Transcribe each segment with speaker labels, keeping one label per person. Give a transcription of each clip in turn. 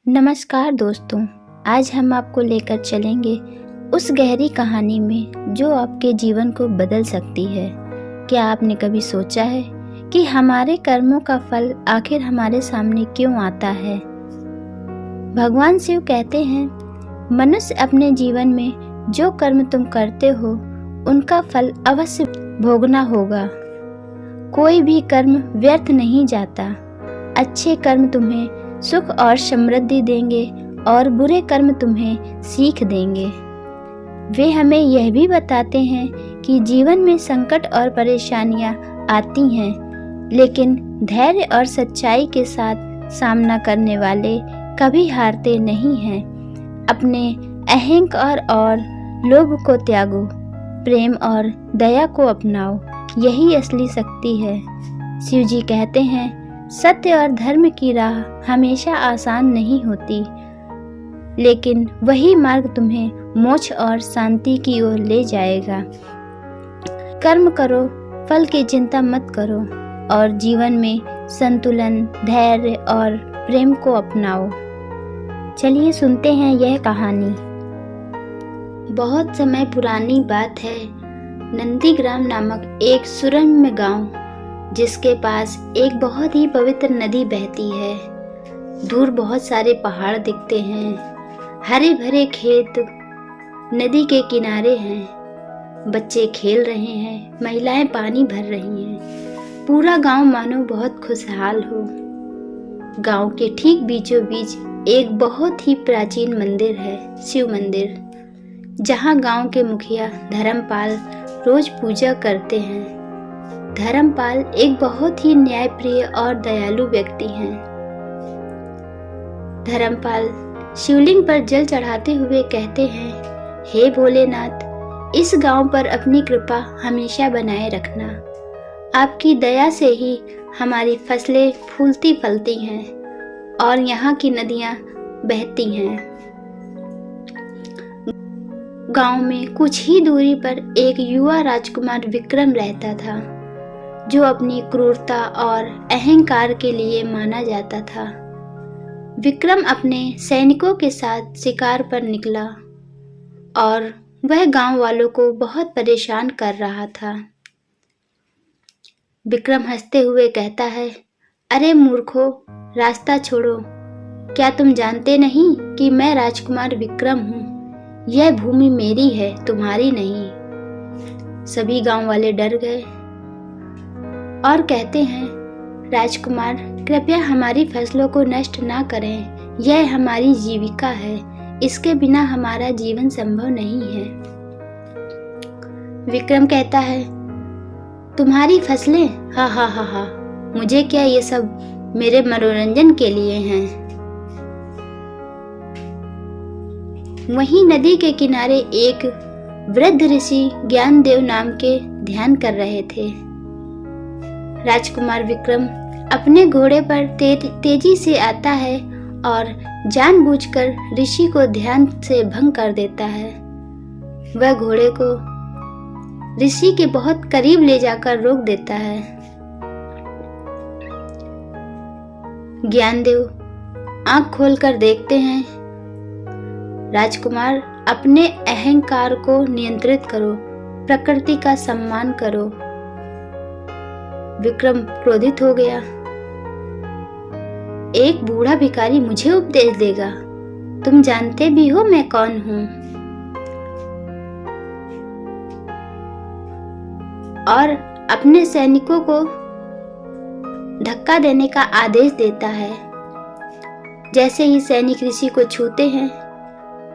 Speaker 1: नमस्कार दोस्तों। आज हम आपको लेकर चलेंगे उस गहरी कहानी में जो आपके जीवन को बदल सकती है। क्या आपने कभी सोचा है कि हमारे कर्मों का फल आखिर हमारे सामने क्यों आता है? भगवान शिव कहते हैं, मनुष्य अपने जीवन में जो कर्म तुम करते हो उनका फल अवश्य भोगना होगा। कोई भी कर्म व्यर्थ नहीं जाता। अच्छे कर्म तुम्हें सुख और समृद्धि देंगे और बुरे कर्म तुम्हें सीख देंगे। वे हमें यह भी बताते हैं कि जीवन में संकट और परेशानियां आती हैं, लेकिन धैर्य और सच्चाई के साथ सामना करने वाले कभी हारते नहीं हैं। अपने अहंकार और लोभ को त्यागो, प्रेम और दया को अपनाओ, यही असली शक्ति है। शिव जी कहते हैं, सत्य और धर्म की राह हमेशा आसान नहीं होती, लेकिन वही मार्ग तुम्हें मोक्ष और शांति की ओर ले जाएगा। कर्म करो, फल की चिंता मत करो और जीवन में संतुलन, धैर्य और प्रेम को अपनाओ। चलिए सुनते हैं यह कहानी। बहुत समय पुरानी बात है। नंदीग्राम नामक एक सुरम्य गांव, जिसके पास एक बहुत ही पवित्र नदी बहती है। दूर बहुत सारे पहाड़ दिखते हैं, हरे भरे खेत नदी के किनारे हैं। बच्चे खेल रहे हैं, महिलाएं पानी भर रही हैं। पूरा गांव मानो बहुत खुशहाल हो। गांव के ठीक बीचों बीच एक बहुत ही प्राचीन मंदिर है, शिव मंदिर, जहां गांव के मुखिया धर्मपाल रोज पूजा करते हैं। धर्मपाल एक बहुत ही न्यायप्रिय और दयालु व्यक्ति हैं। धर्मपाल शिवलिंग पर जल चढ़ाते हुए कहते हैं, हे भोलेनाथ, इस गांव पर अपनी कृपा हमेशा बनाए रखना। आपकी दया से ही हमारी फसलें फूलती फलती हैं और यहाँ की नदियाँ बहती हैं। गांव में कुछ ही दूरी पर एक युवा राजकुमार विक्रम रहता था, जो अपनी क्रूरता और अहंकार के लिए माना जाता था। विक्रम अपने सैनिकों के साथ शिकार पर निकला और वह गांव वालों को बहुत परेशान कर रहा था। विक्रम हंसते हुए कहता है, अरे मूर्खों, रास्ता छोड़ो। क्या तुम जानते नहीं कि मैं राजकुमार विक्रम हूँ? यह भूमि मेरी है, तुम्हारी नहीं। सभी गांव वाले डर गए और कहते हैं, राजकुमार, कृपया हमारी फसलों को नष्ट ना करें। यह हमारी जीविका है, इसके बिना हमारा जीवन संभव नहीं है। विक्रम कहता है, तुम्हारी फसलें? हा हा हा हा, मुझे क्या, ये सब मेरे मनोरंजन के लिए हैं। वहीं नदी के किनारे एक वृद्ध ऋषि ज्ञानदेव नाम के ध्यान कर रहे थे। राजकुमार विक्रम अपने घोड़े पर तेजी से आता है और जानबूझकर ऋषि को ध्यान से भंग कर देता है। वह घोड़े को ऋषि के बहुत करीब ले जाकर रोक देता है। ज्ञानदेव आंख खोलकर देखते हैं, राजकुमार, अपने अहंकार को नियंत्रित करो, प्रकृति का सम्मान करो। विक्रम क्रोधित हो गया। एक बूढ़ा भिखारी मुझे उपदेश देगा? तुम जानते भी हो मैं कौन हूं। और अपने सैनिकों को धक्का देने का आदेश देता है। जैसे ही सैनिक ऋषि को छूते हैं,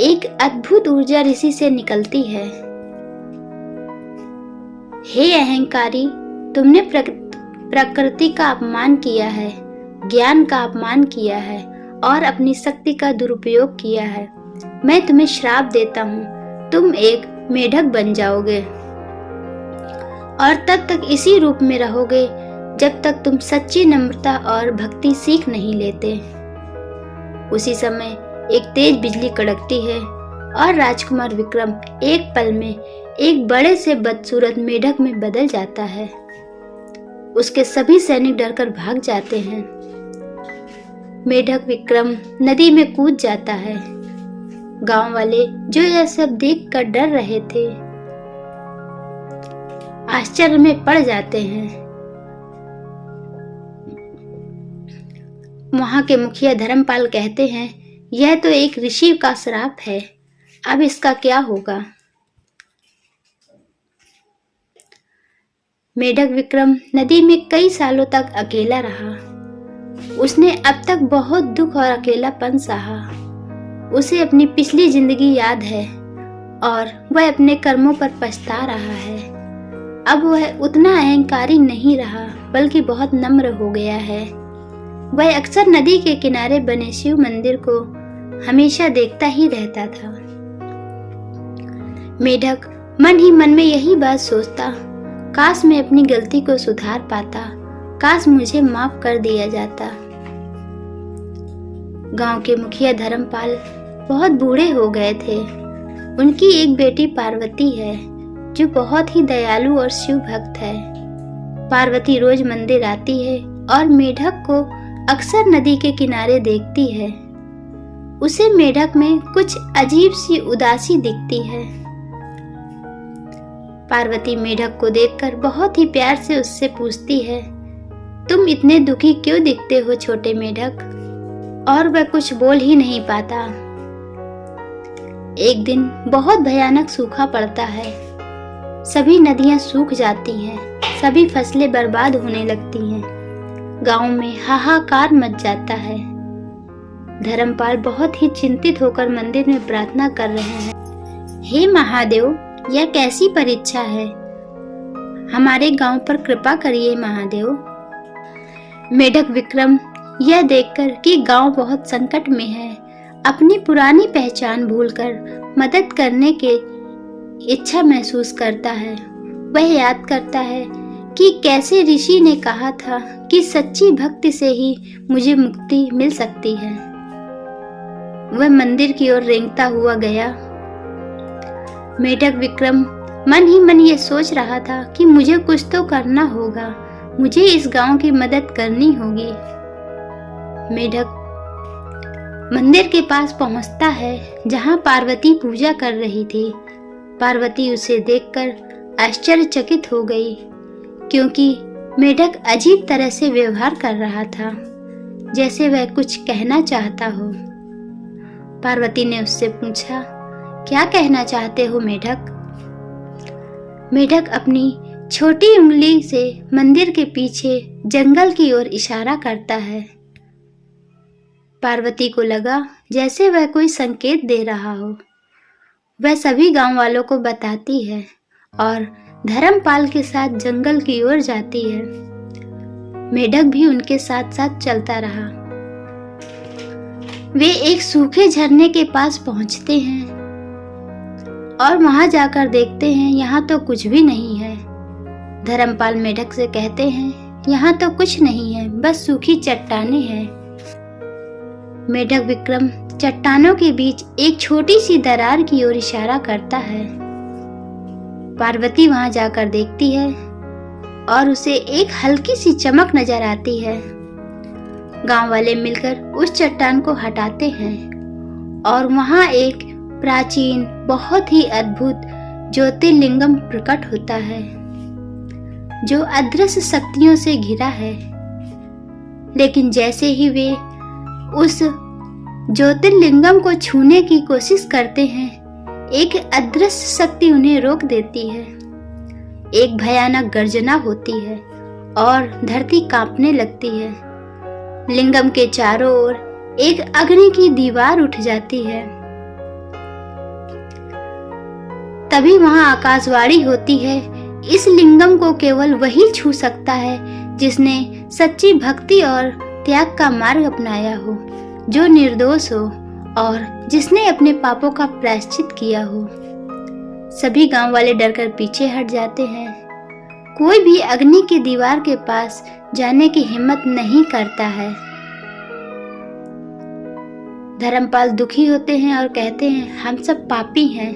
Speaker 1: एक अद्भुत ऊर्जा ऋषि से निकलती है। हे अहंकारी, तुमने प्रकृति का अपमान किया है, ज्ञान का अपमान किया है और अपनी शक्ति का दुरुपयोग किया है। मैं तुम्हें श्राप देता हूँ, तुम एक मेढक बन जाओगे और तब तक इसी रूप में रहोगे जब तक तुम सच्ची नम्रता और भक्ति सीख नहीं लेते। उसी समय एक तेज बिजली कड़कती है और राजकुमार विक्रम एक पल में एक बड़े से बदसूरत मेढक में बदल जाता है। उसके सभी सैनिक डरकर भाग जाते हैं। मेढक विक्रम नदी में कूद जाता है। गांव वाले जो यह सब देखकर डर रहे थे, आश्चर्य में पड़ जाते हैं। वहां के मुखिया धर्मपाल कहते हैं, यह तो एक ऋषि का श्राप है, अब इसका क्या होगा। मेढक विक्रम नदी में कई सालों तक अकेला रहा। उसने अब तक बहुत दुख और अकेलापन सहा। उसे अपनी पिछली जिंदगी याद है और वह अपने कर्मों पर पछता रहा है। अब वह उतना अहंकारी नहीं रहा, बल्कि बहुत नम्र हो गया है। वह अक्सर नदी के किनारे बने शिव मंदिर को हमेशा देखता ही रहता था। मेढक मन ही मन में यही बात सोचता, काश मैं अपनी गलती को सुधार पाता, काश मुझे माफ कर दिया जाता। गांव के मुखिया धर्मपाल बहुत बूढ़े हो गए थे। उनकी एक बेटी पार्वती है जो बहुत ही दयालु और शिव भक्त है। पार्वती रोज मंदिर आती है और मेढक को अक्सर नदी के किनारे देखती है। उसे मेढक में कुछ अजीब सी उदासी दिखती है। पार्वती मेढक को देखकर बहुत ही प्यार से उससे पूछती है, तुम इतने दुखी क्यों दिखते हो छोटे मेढक? और वह कुछ बोल ही नहीं पाता। एक दिन बहुत भयानक सूखा पड़ता है। सभी नदियां सूख जाती हैं, सभी फसलें बर्बाद होने लगती हैं। गांव में हाहाकार मच जाता है। धर्मपाल बहुत ही चिंतित होकर मंदिर में प्रार्थना कर रहे हैं, हे महादेव, यह कैसी परीक्षा है? हमारे गांव पर कृपा करिए महादेव। मेढक विक्रम यह देखकर कि गांव बहुत संकट में है, अपनी पुरानी पहचान भूलकर मदद करने की इच्छा महसूस करता है। वह याद करता है कि कैसे ऋषि ने कहा था कि सच्ची भक्ति से ही मुझे मुक्ति मिल सकती है। वह मंदिर की ओर रेंगता हुआ गया। मेढक विक्रम मन ही मन ये सोच रहा था कि मुझे कुछ तो करना होगा, मुझे इस गांव की मदद करनी होगी। मेढक मंदिर के पास पहुंचता है जहां पार्वती पूजा कर रही थी। पार्वती उसे देखकर आश्चर्यचकित हो गई, क्योंकि मेढक अजीब तरह से व्यवहार कर रहा था, जैसे वह कुछ कहना चाहता हो। पार्वती ने उससे पूछा, क्या कहना चाहते हो मेढक? मेढक अपनी छोटी उंगली से मंदिर के पीछे जंगल की ओर इशारा करता है। पार्वती को लगा जैसे वह कोई संकेत दे रहा हो। वह सभी गांव वालों को बताती है और धर्मपाल के साथ जंगल की ओर जाती है। मेढक भी उनके साथ साथ चलता रहा। वे एक सूखे झरने के पास पहुंचते हैं और वहां जाकर देखते हैं यहाँ तो कुछ भी नहीं है। धर्मपाल मेढक से कहते हैं, यहाँ तो कुछ नहीं है, बस सूखी चट्टानें हैं। मेढक विक्रम चट्टानों के बीच एक छोटी सी दरार की ओर इशारा करता है। पार्वती वहां जाकर देखती है और उसे एक हल्की सी चमक नजर आती है। गांव वाले मिलकर उस चट्टान को हटाते हैं और वहां एक प्राचीन बहुत ही अद्भुत ज्योतिर्लिंगम प्रकट होता है, जो अदृश्य शक्तियों से घिरा है। लेकिन जैसे ही वे उस ज्योतिर्लिंगम को छूने की कोशिश करते हैं, एक अदृश्य शक्ति उन्हें रोक देती है। एक भयानक गर्जना होती है और धरती कांपने लगती है। लिंगम के चारों ओर एक अग्नि की दीवार उठ जाती है। तभी वहां आकाशवाणी होती है, इस लिंगम को केवल वही छू सकता है जिसने सच्ची भक्ति और त्याग का मार्ग अपनाया हो, जो निर्दोष हो और जिसने अपने पापों का प्रायश्चित किया हो। सभी गांव वाले डरकर पीछे हट जाते हैं। कोई भी अग्नि की दीवार के पास जाने की हिम्मत नहीं करता है। धर्मपाल दुखी होते हैं और कहते हैं, हम सब पापी हैं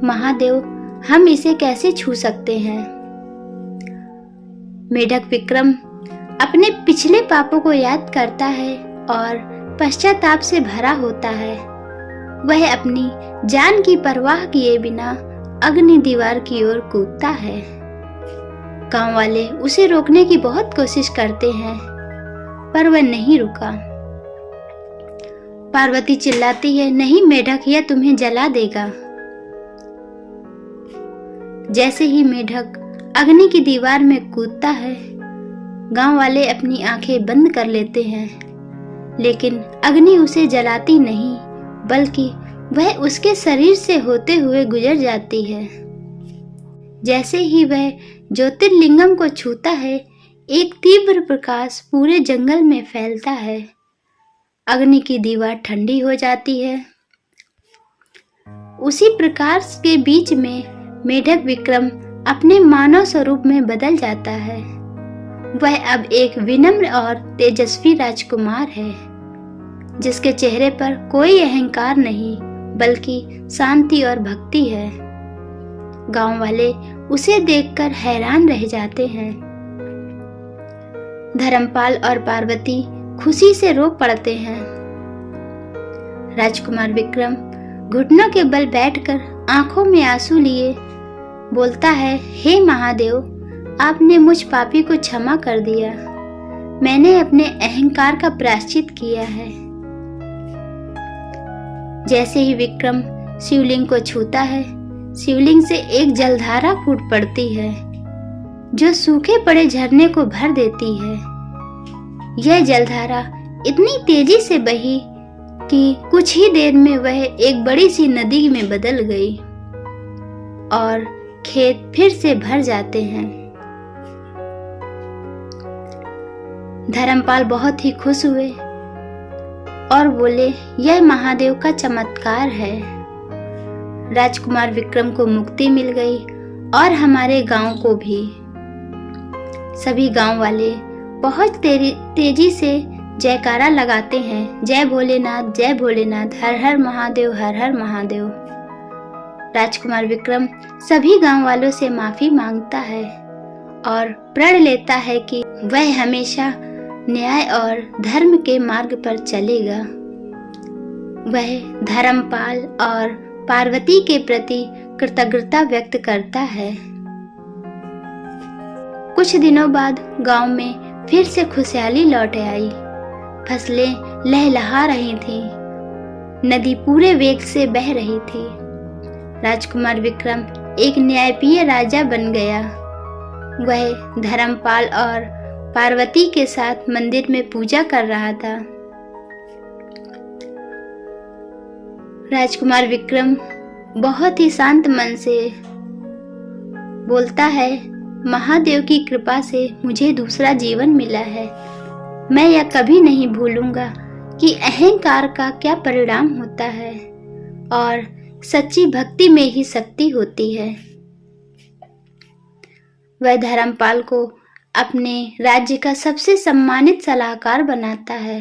Speaker 1: महादेव, हम इसे कैसे छू सकते हैं। मेढक विक्रम अपने पिछले पापों को याद करता है और पश्चाताप से भरा होता है। वह अपनी जान की परवाह किए बिना अग्नि दीवार की ओर कूदता है। गांव वाले उसे रोकने की बहुत कोशिश करते हैं, पर वह नहीं रुका। पार्वती चिल्लाती है, नहीं मेढक, यह तुम्हें जला देगा। जैसे ही मेढक अग्नि की दीवार में कूदता है, गांव वाले अपनी आंखें बंद कर लेते हैं, लेकिन अग्नि उसे जलाती नहीं, बल्कि वह उसके शरीर से होते हुए गुजर जाती है। जैसे ही वह ज्योतिर्लिंगम को छूता है, एक तीव्र प्रकाश पूरे जंगल में फैलता है। अग्नि की दीवार ठंडी हो जाती है। उसी प्रकाश के बीच में मेढक विक्रम अपने मानव स्वरूप में बदल जाता है। वह अब एक विनम्र और तेजस्वी राजकुमार है, जिसके चेहरे पर कोई अहंकार नहीं, बल्कि शांति और भक्ति है। गांव वाले उसे देखकर हैरान रह जाते हैं। धर्मपाल और पार्वती खुशी से रो पड़ते हैं। राजकुमार विक्रम घुटनों के बल बैठकर आंखों में आंसू लिए बोलता है, हे महादेव, आपने मुझ पापी को क्षमा कर दिया। मैंने अपने अहंकार का प्रायश्चित किया है। जैसे ही विक्रम शिवलिंग को छूता है, शिवलिंग से एक जलधारा फूट पड़ती है, जो सूखे पड़े झरने को भर देती है। यह जलधारा इतनी तेजी से बही कि कुछ ही देर में वह एक बड़ी सी नदी में बदल गई और खेत फिर से भर जाते हैं। धर्मपाल बहुत ही खुश हुए और बोले, यह महादेव का चमत्कार है। राजकुमार विक्रम को मुक्ति मिल गई और हमारे गांव को भी। सभी गांव वाले बहुत तेजी से जयकारा लगाते हैं, जय भोलेनाथ, जय भोलेनाथ, हर हर महादेव, हर हर महादेव। राजकुमार विक्रम सभी गांव वालों से माफी मांगता है और प्रण लेता है कि वह हमेशा न्याय और धर्म के मार्ग पर चलेगा। वह धर्मपाल और पार्वती के प्रति कृतज्ञता व्यक्त करता है। कुछ दिनों बाद गांव में फिर से खुशहाली लौट आई। फसलें लहलहा रही थीं, नदी पूरे वेग से बह रही थी। राजकुमार विक्रम एक न्यायप्रिय राजा बन गया। वह धर्मपाल और पार्वती के साथ मंदिर में पूजा कर रहा था। राजकुमार विक्रम बहुत ही शांत मन से बोलता है, महादेव की कृपा से मुझे दूसरा जीवन मिला है। मैं यह कभी नहीं भूलूंगा कि अहंकार का क्या परिणाम होता है और सच्ची भक्ति में ही शक्ति होती है। वह धर्मपाल को अपने राज्य का सबसे सम्मानित सलाहकार बनाता है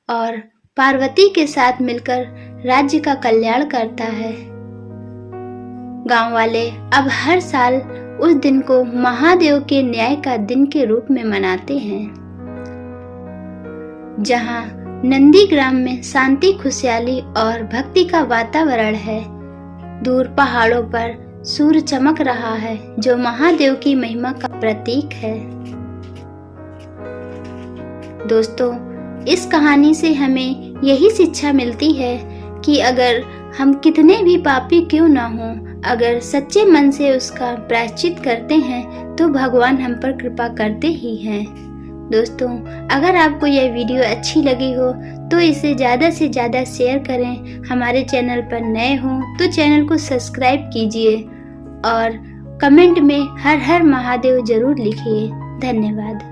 Speaker 1: और पार्वती के साथ मिलकर राज्य का कल्याण करता है। गांव वाले अब हर साल उस दिन को महादेव के न्याय का दिन के रूप में मनाते हैं, जहां नंदीग्राम में शांति, खुशहाली और भक्ति का वातावरण है। दूर पहाड़ों पर सूर्य चमक रहा है, जो महादेव की महिमा का प्रतीक है। दोस्तों, इस कहानी से हमें यही शिक्षा मिलती है कि अगर हम कितने भी पापी क्यों ना हों, अगर सच्चे मन से उसका प्रायश्चित करते हैं तो भगवान हम पर कृपा करते ही हैं। दोस्तों, अगर आपको यह वीडियो अच्छी लगी हो तो इसे ज़्यादा से ज़्यादा शेयर करें। हमारे चैनल पर नए हो तो चैनल को सब्सक्राइब कीजिए और कमेंट में हर हर महादेव जरूर लिखिए। धन्यवाद।